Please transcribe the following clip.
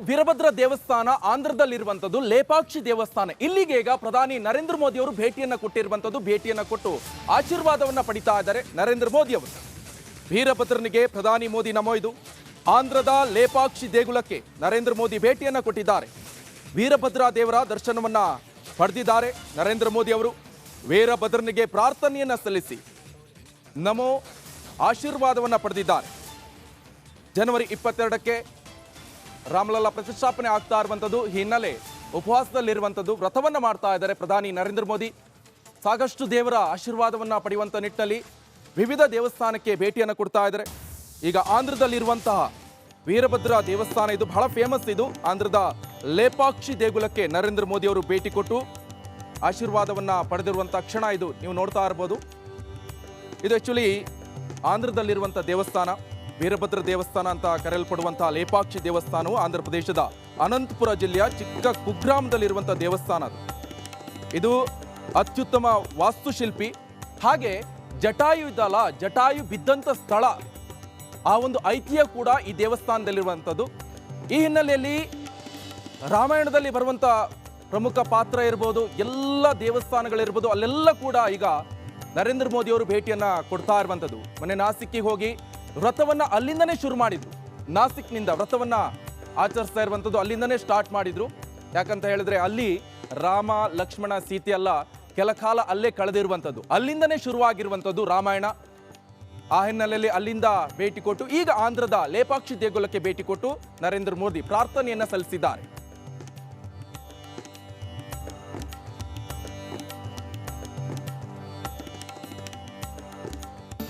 ವೀರಭದ್ರ ದೇವಸ್ಥಾನ ಆಂಧ್ರದಲ್ಲಿರುವಂತದ್ದು ಲೇಪಾಕ್ಷಿ ದೇವಸ್ಥಾನ. ಇಲ್ಲಿಗೆ ಈಗ ಪ್ರಧಾನಿ ನರೇಂದ್ರ ಮೋದಿ ಅವರು ಭೇಟಿಯನ್ನ ಕೊಟ್ಟಿರುವಂತದ್ದು. ಭೇಟಿಯನ್ನ ಕೊಟ್ಟು ಆಶೀರ್ವಾದವನ್ನ ಪಡಿತಾ ಇದ್ದಾರೆ ನರೇಂದ್ರ ಮೋದಿ ಅವರು. ವೀರಭದ್ರನಿಗೆ ಪ್ರಧಾನಿ ಮೋದಿ ನಮೋ. ಇದು ಆಂಧ್ರದ ಲೇಪಾಕ್ಷಿ ದೇಗುಲಕ್ಕೆ ನರೇಂದ್ರ ಮೋದಿ ಭೇಟಿಯನ್ನ ಕೊಟ್ಟಿದ್ದಾರೆ. ವೀರಭದ್ರ ದೇವರ ದರ್ಶನವನ್ನ ಪಡೆದಿದ್ದಾರೆ ನರೇಂದ್ರ ಮೋದಿ ಅವರು. ವೀರಭದ್ರನಿಗೆ ಪ್ರಾರ್ಥನೆಯನ್ನ ಸಲ್ಲಿಸಿ ನಮೋ ಆಶೀರ್ವಾದವನ್ನ ಪಡೆದಿದ್ದಾರೆ. ಜನವರಿ 22ಕ್ಕೆ ರಾಮಲಲ್ಲಾ ಪ್ರತಿಷ್ಠಾಪನೆ ಆಗ್ತಾ ಇರುವಂಥದ್ದು. ಈ ಹಿನ್ನೆಲೆ ಉಪವಾಸದಲ್ಲಿರುವಂಥದ್ದು, ವ್ರತವನ್ನ ಮಾಡ್ತಾ ಇದ್ದಾರೆ ಪ್ರಧಾನಿ ನರೇಂದ್ರ ಮೋದಿ. ಸಾಕಷ್ಟು ದೇವರ ಆಶೀರ್ವಾದವನ್ನ ಪಡೆಯುವಂಥ ನಿಟ್ಟಿನಲ್ಲಿ ವಿವಿಧ ದೇವಸ್ಥಾನಕ್ಕೆ ಭೇಟಿಯನ್ನು ಕೊಡ್ತಾ ಇದ್ದಾರೆ. ಈಗ ಆಂಧ್ರದಲ್ಲಿರುವಂತಹ ವೀರಭದ್ರ ದೇವಸ್ಥಾನ ಇದು ಬಹಳ ಫೇಮಸ್. ಇದು ಆಂಧ್ರದ ಲೇಪಾಕ್ಷಿ ದೇಗುಲಕ್ಕೆ ನರೇಂದ್ರ ಮೋದಿ ಅವರು ಭೇಟಿ ಕೊಟ್ಟು ಆಶೀರ್ವಾದವನ್ನ ಪಡೆದಿರುವಂಥ ಕ್ಷಣ ಇದು ನೀವು ನೋಡ್ತಾ ಇರ್ಬೋದು. ಇದು ಆಕ್ಚುಲಿ ಆಂಧ್ರದಲ್ಲಿರುವಂಥ ದೇವಸ್ಥಾನ, ವೀರಭದ್ರ ದೇವಸ್ಥಾನ ಅಂತ ಕರೆಯಲ್ಪಡುವಂತಹ ಲೇಪಾಕ್ಷಿ ದೇವಸ್ಥಾನವು ಆಂಧ್ರ ಪ್ರದೇಶದ ಅನಂತಪುರ ಜಿಲ್ಲೆಯ ಚಿಕ್ಕ ಕುಗ್ರಾಮದಲ್ಲಿರುವಂಥ ದೇವಸ್ಥಾನ ಅದು. ಇದು ಅತ್ಯುತ್ತಮ ವಾಸ್ತುಶಿಲ್ಪಿ. ಹಾಗೆ ಜಟಾಯು ಇದ್ದಲ್ಲ, ಜಟಾಯು ಬಿದ್ದಂಥ ಸ್ಥಳ, ಆ ಒಂದು ಐತಿಹ್ಯ ಕೂಡ ಈ ದೇವಸ್ಥಾನದಲ್ಲಿರುವಂಥದ್ದು. ಈ ಹಿನ್ನೆಲೆಯಲ್ಲಿ ರಾಮಾಯಣದಲ್ಲಿ ಬರುವಂಥ ಪ್ರಮುಖ ಪಾತ್ರ ಇರ್ಬೋದು, ಎಲ್ಲ ದೇವಸ್ಥಾನಗಳಿರ್ಬೋದು, ಅಲ್ಲೆಲ್ಲ ಕೂಡ ಈಗ ನರೇಂದ್ರ ಮೋದಿ ಅವರು ಭೇಟಿಯನ್ನ ಕೊಡ್ತಾ ಇರುವಂಥದ್ದು. ಮೊನ್ನೆ ನಾಸಿಕ್ಕಿಗೆ ಹೋಗಿ ವ್ರತವನ್ನ ಅಲ್ಲಿಂದನೇ ಶುರು ಮಾಡಿದ್ರು. ನಾಸಿಕ್ನಿಂದ ವ್ರತವನ್ನ ಆಚರಿಸ್ತಾ ಇರುವಂಥದ್ದು ಅಲ್ಲಿಂದನೇ ಸ್ಟಾರ್ಟ್ ಮಾಡಿದ್ರು. ಯಾಕಂತ ಹೇಳಿದ್ರೆ ಅಲ್ಲಿ ರಾಮ ಲಕ್ಷ್ಮಣ ಸೀತೆ ಎಲ್ಲ ಕೆಲ ಕಾಲ ಅಲ್ಲೇ ಕಳೆದಿರುವಂಥದ್ದು, ಅಲ್ಲಿಂದನೇ ಶುರುವಾಗಿರುವಂಥದ್ದು ರಾಮಾಯಣ. ಆ ಹಿನ್ನೆಲೆಯಲ್ಲಿ ಅಲ್ಲಿಂದ ಭೇಟಿ ಕೊಟ್ಟು ಈಗ ಆಂಧ್ರದ ಲೇಪಾಕ್ಷಿ ದೇಗುಲಕ್ಕೆ ಭೇಟಿ ಕೊಟ್ಟು ನರೇಂದ್ರ ಮೋದಿ ಪ್ರಾರ್ಥನೆಯನ್ನ ಸಲ್ಲಿಸಿದ್ದಾರೆ.